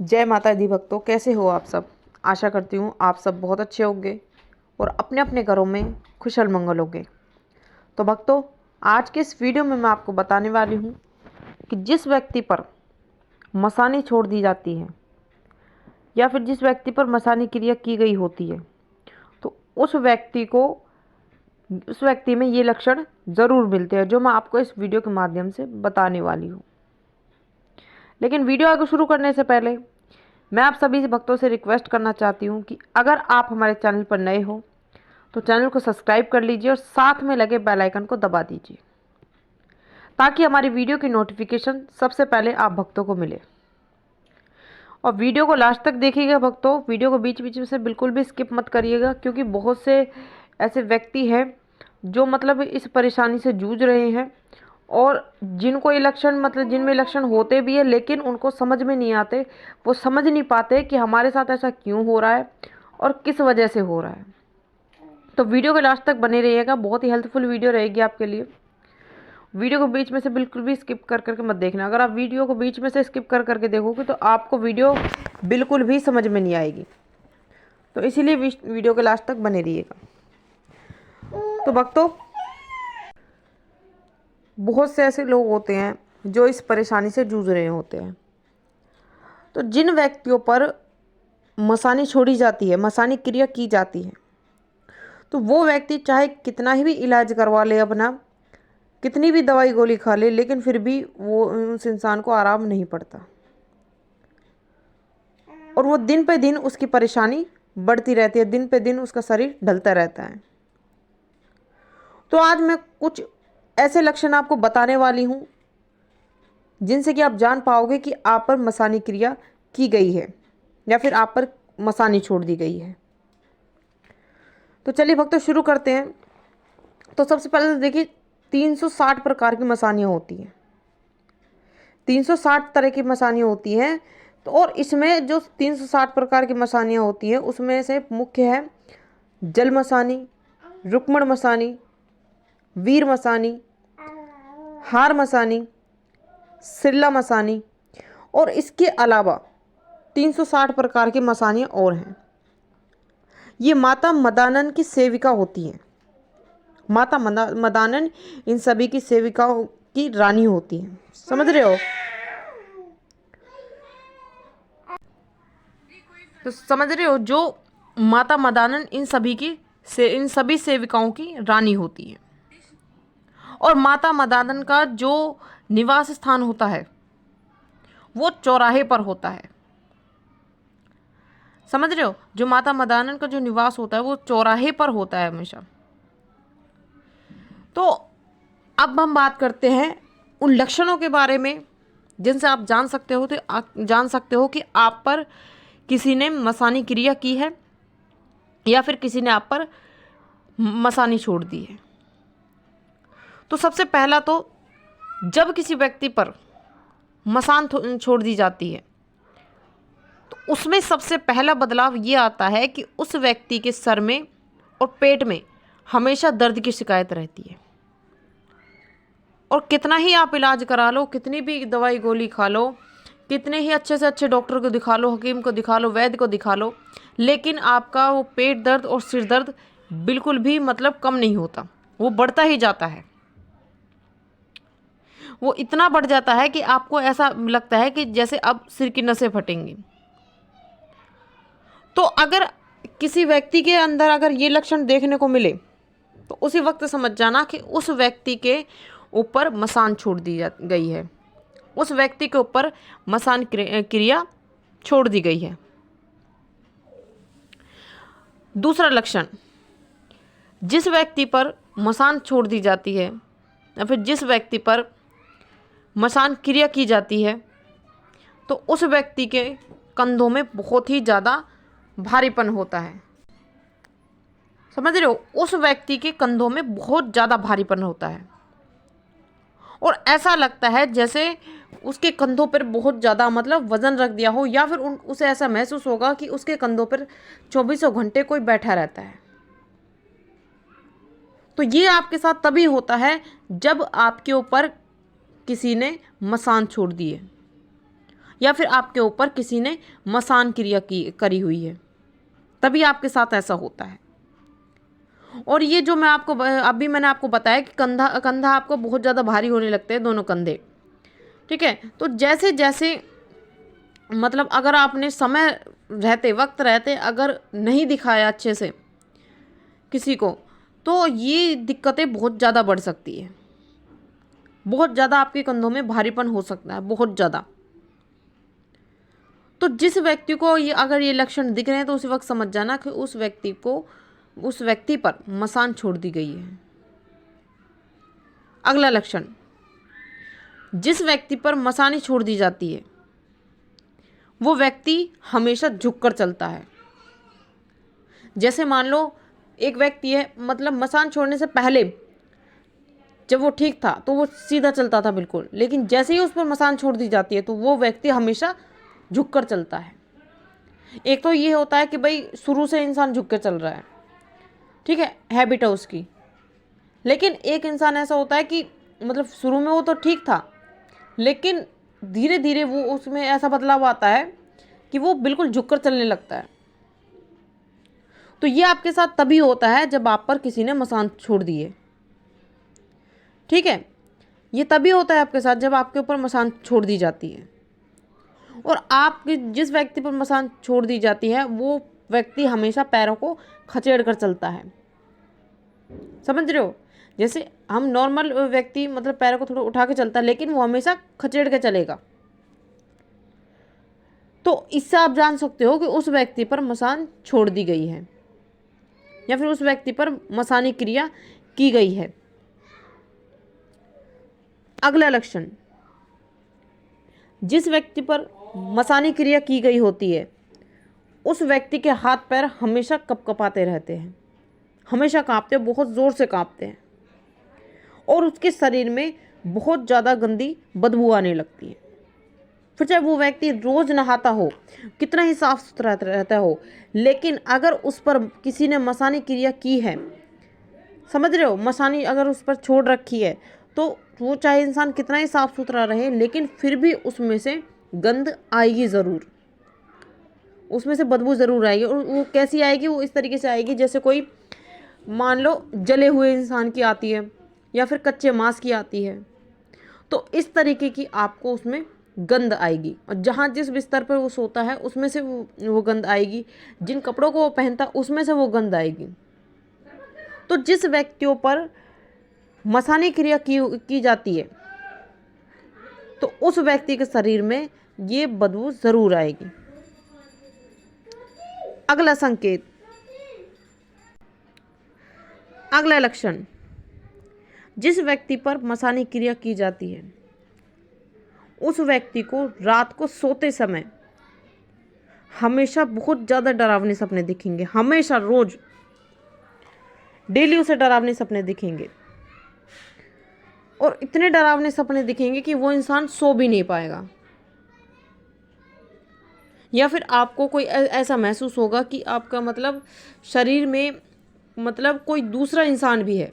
जय माता दी भक्तों, कैसे हो आप सब। आशा करती हूँ आप सब बहुत अच्छे होंगे और अपने अपने घरों में खुशहाल मंगल होंगे। तो भक्तों, आज के इस वीडियो में मैं आपको बताने वाली हूँ कि जिस व्यक्ति पर मसानी छोड़ दी जाती है या फिर जिस व्यक्ति पर मसानी क्रिया की गई होती है, तो उस व्यक्ति में ये लक्षण ज़रूर मिलते हैं, जो मैं आपको इस वीडियो के माध्यम से बताने वाली हूँ। लेकिन वीडियो आगे शुरू करने से पहले मैं आप सभी भक्तों से रिक्वेस्ट करना चाहती हूँ कि अगर आप हमारे चैनल पर नए हो तो चैनल को सब्सक्राइब कर लीजिए और साथ में लगे बेल आइकन को दबा दीजिए, ताकि हमारी वीडियो की नोटिफिकेशन सबसे पहले आप भक्तों को मिले। और वीडियो को लास्ट तक देखिएगा भक्तों, वीडियो को बीच बीच में से बिल्कुल भी स्किप मत करिएगा, क्योंकि बहुत से ऐसे व्यक्ति हैं जो इस परेशानी से जूझ रहे हैं और जिनको ये लक्षण जिनमें लक्षण होते भी है लेकिन उनको समझ में नहीं आते। वो समझ नहीं पाते कि हमारे साथ ऐसा क्यों हो रहा है और किस वजह से हो रहा है। तो वीडियो के लास्ट तक बने रहिएगा, बहुत ही हेल्पफुल वीडियो रहेगी आपके लिए। वीडियो को बीच में से बिल्कुल भी स्किप कर करके मत देखना। अगर आप वीडियो को बीच में से स्किप कर करके देखोगे तो आपको वीडियो बिल्कुल भी समझ में नहीं आएगी। तो इसीलिए वीडियो के लास्ट तक बने रहिएगा। तो भक्तों, बहुत से ऐसे लोग होते हैं जो इस परेशानी से जूझ रहे होते हैं। तो जिन व्यक्तियों पर मसानी छोड़ी जाती है, मसानी क्रिया की जाती है, तो वो व्यक्ति चाहे कितना ही भी इलाज करवा ले अपना, कितनी भी दवाई गोली खा ले, लेकिन फिर भी वो उस इंसान को आराम नहीं पड़ता और वो दिन पे दिन उसकी परेशानी बढ़ती रहती है, दिन पे दिन उसका शरीर ढलता रहता है। तो आज मैं कुछ ऐसे लक्षण आपको बताने वाली हूँ जिनसे कि आप जान पाओगे कि आप पर मसानी क्रिया की गई है या फिर आप पर मसानी छोड़ दी गई है। तो चलिए भक्तों, शुरू करते हैं। तो सबसे पहले तो देखिए, 360 प्रकार की मसानियाँ होती हैं। 360 तरह की मसानियाँ होती हैं। तो और इसमें जो 360 प्रकार की मसानियाँ होती हैं उसमें से मुख्य है जल मसानी, रुक्मण मसानी, वीर मसानी, हार मसानी, सिरला मसानी, और इसके अलावा 360 प्रकार की मसानियाँ और हैं। ये माता मदानन की सेविका होती हैं। माता मदानन इन सभी की सेविकाओं की रानी होती है। समझ रहे हो? तो समझ रहे हो, जो माता मदानन इन सभी सेविकाओं की रानी होती है। और माता मदानन का जो निवास स्थान होता है वो चौराहे पर होता है। समझ रहे हो? जो माता मदानन का जो निवास होता है वो चौराहे पर होता है हमेशा। तो अब हम बात करते हैं उन लक्षणों के बारे में जिनसे आप जान सकते हो, तो आप जान सकते हो कि आप पर किसी ने मसानी क्रिया की है या फिर किसी ने आप पर मसानी छोड़ दी है। तो सबसे पहला तो, जब किसी व्यक्ति पर मसान छोड़ दी जाती है तो उसमें सबसे पहला बदलाव ये आता है कि उस व्यक्ति के सर में और पेट में हमेशा दर्द की शिकायत रहती है। और कितना ही आप इलाज करा लो, कितनी भी दवाई गोली खा लो, कितने ही अच्छे से अच्छे डॉक्टर को दिखा लो, हकीम को दिखा लो, वैद्य को दिखा लो, लेकिन आपका वो पेट दर्द और सिर दर्द बिल्कुल भी कम नहीं होता। वो बढ़ता ही जाता है। वो इतना बढ़ जाता है कि आपको ऐसा लगता है कि जैसे अब सिर की नसें फटेंगी। तो अगर किसी व्यक्ति के अंदर अगर ये लक्षण देखने को मिले तो उसी वक्त समझ जाना कि उस व्यक्ति के ऊपर मसान छोड़ दी गई है, उस व्यक्ति के ऊपर मसान क्रिया छोड़ दी गई है। दूसरा लक्षण, जिस व्यक्ति पर मसान छोड़ दी जाती है या फिर जिस व्यक्ति पर मसान क्रिया की जाती है तो उस व्यक्ति के कंधों में बहुत ही ज़्यादा भारीपन होता है। समझ रहे हो? उस व्यक्ति के कंधों में बहुत ज़्यादा भारीपन होता है और ऐसा लगता है जैसे उसके कंधों पर बहुत ज़्यादा वज़न रख दिया हो, या फिर उसे ऐसा महसूस होगा कि उसके कंधों पर 24 घंटे कोई बैठा रहता है। तो ये आपके साथ तभी होता है जब आपके ऊपर किसी ने मसान छोड़ दी है या फिर आपके ऊपर किसी ने मसान क्रिया करी हुई है, तभी आपके साथ ऐसा होता है। और ये जो मैं आपको अभी मैंने आपको बताया कि कंधा आपको बहुत ज़्यादा भारी होने लगते हैं, दोनों कंधे, ठीक है। तो जैसे जैसे मतलब अगर आपने समय रहते वक्त रहते अगर नहीं दिखाया अच्छे से किसी को, तो ये दिक्कतें बहुत ज़्यादा बढ़ सकती है, बहुत ज़्यादा आपके कंधों में भारीपन हो सकता है, बहुत ज़्यादा। तो जिस व्यक्ति को ये अगर ये लक्षण दिख रहे हैं तो उसी वक्त समझ जाना कि उस व्यक्ति पर मसान छोड़ दी गई है। अगला लक्षण, जिस व्यक्ति पर मसानी छोड़ दी जाती है वो व्यक्ति हमेशा झुककर चलता है। जैसे मान लो एक व्यक्ति है, मतलब मसान छोड़ने से पहले जब वो ठीक था तो वो सीधा चलता था बिल्कुल, लेकिन जैसे ही उस पर मसान छोड़ दी जाती है तो वो व्यक्ति हमेशा झुककर चलता है। एक तो ये होता है कि भाई शुरू से इंसान झुक कर चल रहा है, ठीक है, हैबिट है उसकी। लेकिन एक इंसान ऐसा होता है कि मतलब शुरू में वो तो ठीक था, लेकिन धीरे धीरे वो उसमें ऐसा बदलाव आता है कि वो बिल्कुल झुककर चलने लगता है। तो ये आपके साथ तभी होता है जब आप पर किसी ने मसान छोड़ दी है, ठीक है। ये तभी होता है आपके साथ जब आपके ऊपर मसान छोड़ दी जाती है। और आप जिस व्यक्ति पर मसान छोड़ दी जाती है वो व्यक्ति हमेशा पैरों को खचेड़ कर चलता है, समझ रहे हो। जैसे हम नॉर्मल व्यक्ति मतलब पैरों को थोड़ा उठा के चलता है, लेकिन वो हमेशा खचेड़ के चलेगा। तो इससे आप जान सकते हो कि उस व्यक्ति पर मसान छोड़ दी गई है या फिर उस व्यक्ति पर मसानी क्रिया की गई है। अगला लक्षण, जिस व्यक्ति पर मसानी क्रिया की गई होती है उस व्यक्ति के हाथ पैर हमेशा कपकपाते रहते हैं, हमेशा कांपते हैं, बहुत ज़ोर से कांपते हैं, और उसके शरीर में बहुत ज़्यादा गंदी बदबू आने लगती है। फिर चाहे वो व्यक्ति रोज़ नहाता हो, कितना ही साफ सुथरा रहता हो, लेकिन अगर उस पर किसी ने मसानी क्रिया की है, समझ रहे हो, मसानी अगर उस पर छोड़ रखी है, तो वो चाहे इंसान कितना ही साफ सुथरा रहे लेकिन फिर भी उसमें से गंध आएगी ज़रूर, उसमें से बदबू ज़रूर आएगी। और वो कैसी आएगी, वो इस तरीके से आएगी जैसे कोई मान लो जले हुए इंसान की आती है या फिर कच्चे मांस की आती है। तो इस तरीके की आपको उसमें गंध आएगी, और जहाँ जिस बिस्तर पर वो सोता है उसमें से वो गंध आएगी, जिन कपड़ों को वो पहनता उसमें से वो गंध आएगी। तो जिस व्यक्तियों पर मसानी क्रिया की जाती है तो उस व्यक्ति के शरीर में ये बदबू ज़रूर आएगी। अगला संकेत, अगला लक्षण, जिस व्यक्ति पर मसानी क्रिया की जाती है उस व्यक्ति को रात को सोते समय हमेशा बहुत ज़्यादा डरावने सपने दिखेंगे, हमेशा रोज डेली उसे डरावने सपने दिखेंगे, और इतने डरावने सपने दिखेंगे कि वो इंसान सो भी नहीं पाएगा। या फिर आपको कोई ऐसा महसूस होगा कि आपका मतलब शरीर में मतलब कोई दूसरा इंसान भी है,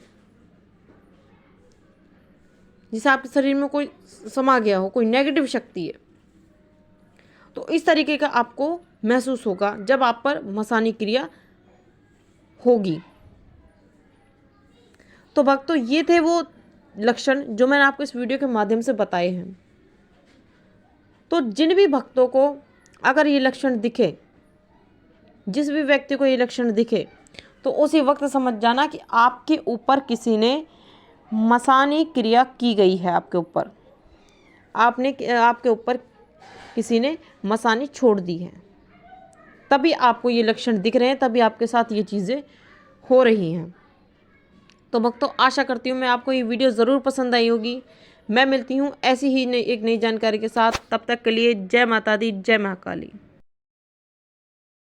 जिसे आपके शरीर में कोई समा गया हो, कोई नेगेटिव शक्ति है। तो इस तरीके का आपको महसूस होगा जब आप पर मसानी क्रिया होगी। तो भक्तों, ये थे वो लक्षण जो मैंने आपको इस वीडियो के माध्यम से बताए हैं। तो जिन भी भक्तों को अगर ये लक्षण दिखे, जिस भी व्यक्ति को ये लक्षण दिखे, तो उसी वक्त समझ जाना कि आपके ऊपर किसी ने मसानी क्रिया की गई है, आपके ऊपर किसी ने मसानी छोड़ दी है, तभी आपको ये लक्षण दिख रहे हैं, तभी आपके साथ ये चीज़ें हो रही हैं। तो भक्तों, आशा करती हूँ मैं आपको ये वीडियो ज़रूर पसंद आई होगी। मैं मिलती हूँ ऐसी ही एक नई जानकारी के साथ। तब तक के लिए जय माता दी, जय महाकाली।